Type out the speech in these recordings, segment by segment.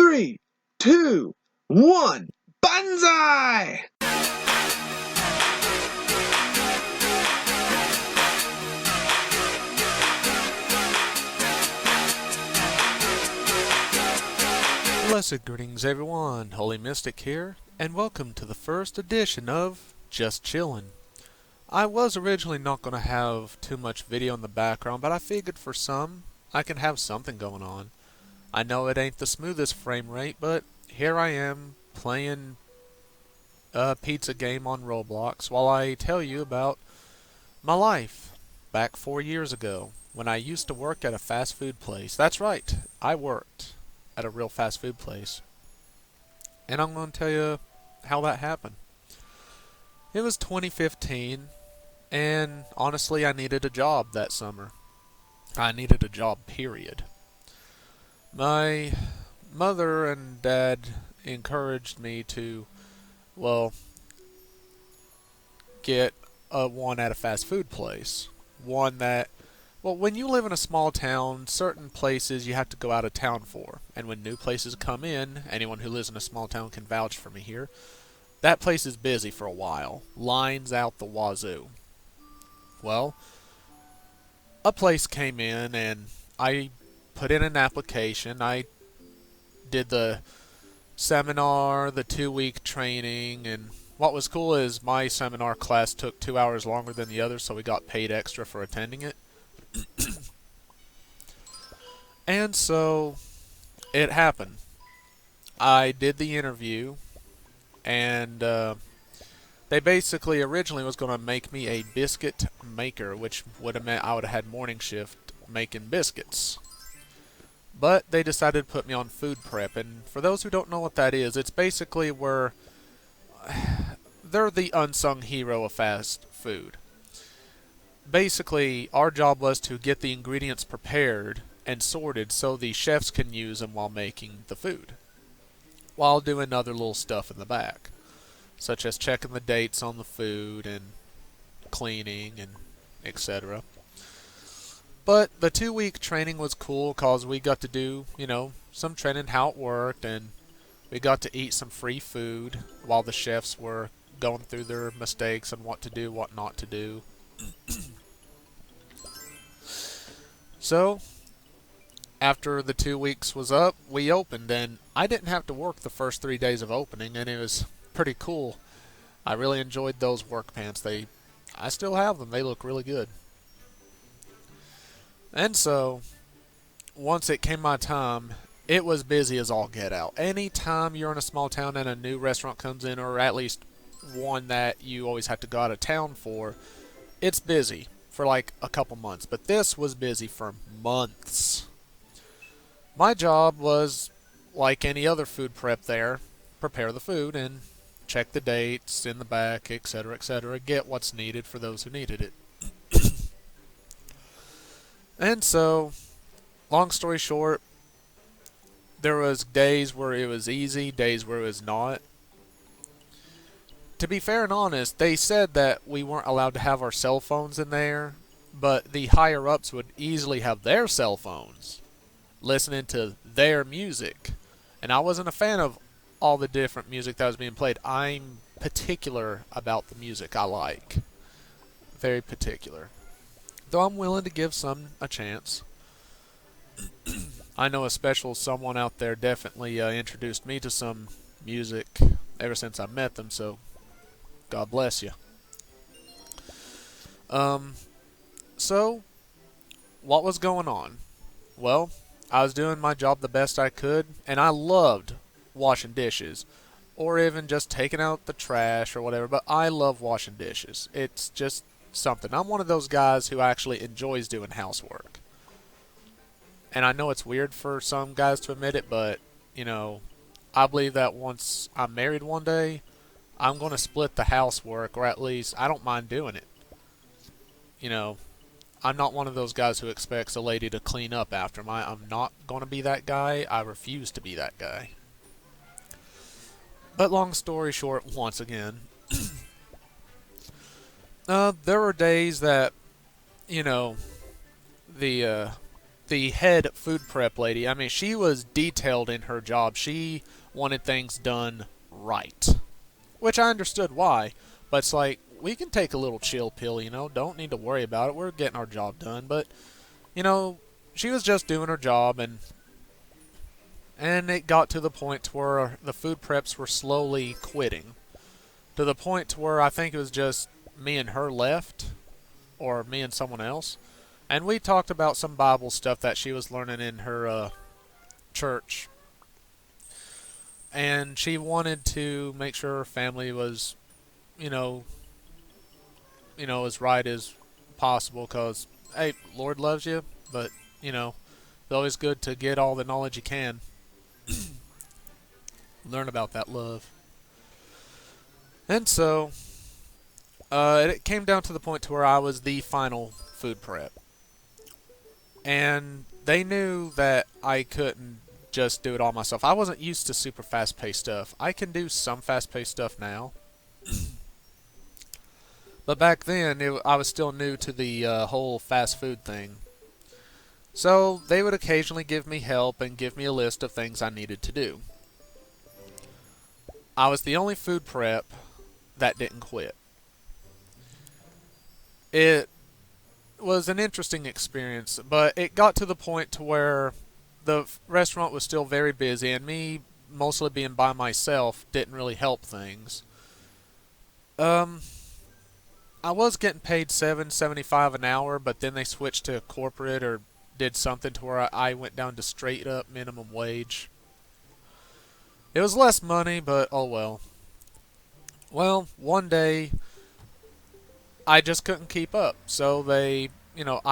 3, 2, 1, Banzai! Blessed greetings everyone, Holy Mystic here, and welcome to the first edition of Just Chillin'. I was originally not going to have too much video in the background, but I figured for some, I can have something going on. I know it ain't the smoothest frame rate, but here I am playing a pizza game on Roblox while I tell you about my life back 4 years ago when I used to work at a fast food place. That's right, I worked at a real fast food place. And I'm going to tell you how that happened. It was 2015, and honestly, I needed a job that summer. I needed a job, period. My mother and dad encouraged me to, get one at a fast food place. One that, when you live in a small town, certain places you have to go out of town for. And when new places come in, anyone who lives in a small town can vouch for me here, that place is busy for a while. Lines out the wazoo. Well, a place came in and I put in an application. I did the seminar, the 2-week training, and what was cool is my seminar class took 2 hours longer than the others, so we got paid extra for attending it. And so it happened. I did the interview, and they basically originally was going to make me a biscuit maker, which would have meant I would have had morning shift making biscuits. But they decided to put me on food prep, and for those who don't know what that is, it's basically where they're the unsung hero of fast food. Basically, our job was to get the ingredients prepared and sorted so the chefs can use them while making the food, while doing other little stuff in the back, such as checking the dates on the food and cleaning and etc. But the 2-week training was cool because we got to do, some training how it worked, and we got to eat some free food while the chefs were going through their mistakes and what to do, what not to do. So, after the 2 weeks was up, we opened, and I didn't have to work the first 3 days of opening, and it was pretty cool. I really enjoyed those work pants. I still have them. They look really good. And so, once it came my time, it was busy as all get out. Anytime you're in a small town and a new restaurant comes in, or at least one that you always have to go out of town for, it's busy for like a couple months. But this was busy for months. My job was, like any other food prep there, prepare the food and check the dates in the back, etc., etc., get what's needed for those who needed it. And so, long story short, there was days where it was easy, days where it was not. To be fair and honest, they said that we weren't allowed to have our cell phones in there, but the higher-ups would easily have their cell phones listening to their music. And I wasn't a fan of all the different music that was being played. I'm particular about the music I like. Very particular. Though I'm willing to give some a chance. I know a special someone out there definitely introduced me to some music ever since I met them, so God bless you. So, what was going on? Well, I was doing my job the best I could, and I loved washing dishes, or even just taking out the trash or whatever, but I love washing dishes. It's just something. I'm one of those guys who actually enjoys doing housework. And I know it's weird for some guys to admit it, but, I believe that once I'm married one day, I'm going to split the housework, or at least I don't mind doing it. I'm not one of those guys who expects a lady to clean up after him. I'm not going to be that guy. I refuse to be that guy. But long story short, once again, there were days that, the the head food prep lady, I mean, she was detailed in her job. She wanted things done right, which I understood why. But it's like, we can take a little chill pill, don't need to worry about it. We're getting our job done. But, she was just doing her job, and it got to the point where the food preps were slowly quitting. To the point where I think it was just me and her left, or me and someone else. And we talked about some Bible stuff that she was learning in her church. And she wanted to make sure her family was, you know, as right as possible. Because, hey, Lord loves you, but, it's always good to get all the knowledge you can. Learn about that love. And so, it came down to the point to where I was the final food prep. And they knew that I couldn't just do it all myself. I wasn't used to super fast-paced stuff. I can do some fast-paced stuff now. But back then, I was still new to the whole fast food thing. So they would occasionally give me help and give me a list of things I needed to do. I was the only food prep that didn't quit. It was an interesting experience, but it got to the point to where the restaurant was still very busy, and me mostly being by myself didn't really help things. I was getting paid $7.75 an hour, but then they switched to corporate or did something to where I went down to straight up minimum wage. It was less money, but oh well. Well, one day I just couldn't keep up, so I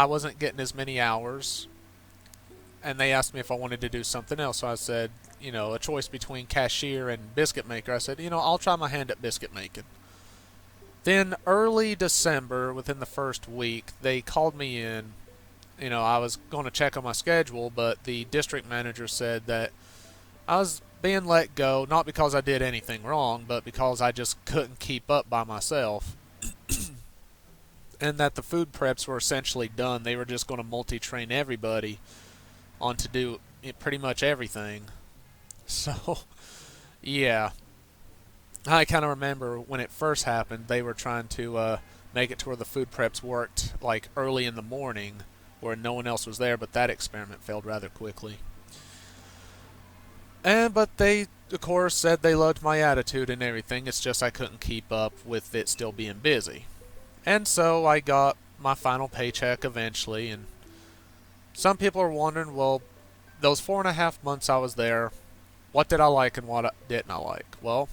wasn't getting as many hours, and they asked me if I wanted to do something else. So I said, a choice between cashier and biscuit maker. I said, I'll try my hand at biscuit making. Then early December, within the first week, they called me in. I was going to check on my schedule, but the district manager said that I was being let go, not because I did anything wrong, but because I just couldn't keep up by myself. And that the food preps were essentially done. They were just going to multi-train everybody on to do pretty much everything. So, yeah. I kind of remember when it first happened, they were trying to make it to where the food preps worked like early in the morning where no one else was there, but that experiment failed rather quickly. But they, of course, said they loved my attitude and everything. It's just I couldn't keep up with it still being busy. And so I got my final paycheck eventually, and some people are wondering, well, those 4.5 months I was there, what did I like and what didn't I like? Well,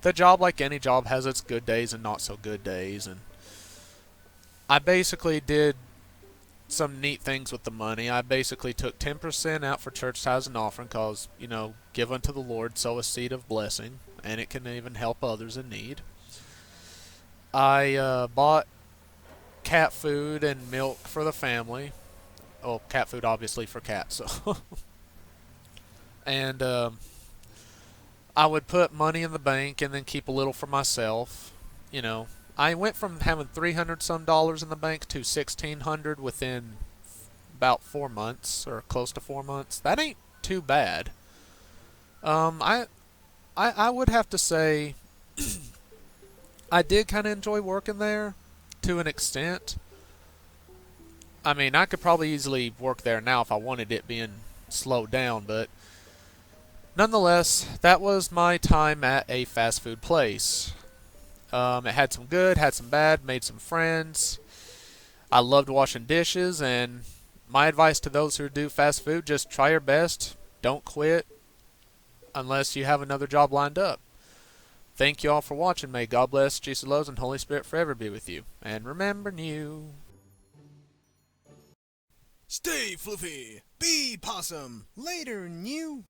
the job, like any job, has its good days and not so good days, and I basically did some neat things with the money. I basically took 10% out for church tithes and offering because, give unto the Lord, sow a seed of blessing, and it can even help others in need. I bought cat food and milk for the family. Oh, cat food obviously for cats. So. And I would put money in the bank and then keep a little for myself. I went from having $300 some in the bank to $1,600 within about 4 months, or close to 4 months. That ain't too bad. I would have to say I did kind of enjoy working there to an extent. I mean, I could probably easily work there now if I wanted it being slowed down, but nonetheless, that was my time at a fast food place. It had some good, had some bad, made some friends. I loved washing dishes, and my advice to those who do fast food, just try your best. Don't quit unless you have another job lined up. Thank you all for watching. May God bless, Jesus loves, and Holy Spirit forever be with you. And remember, new. Stay fluffy, be possum, later new.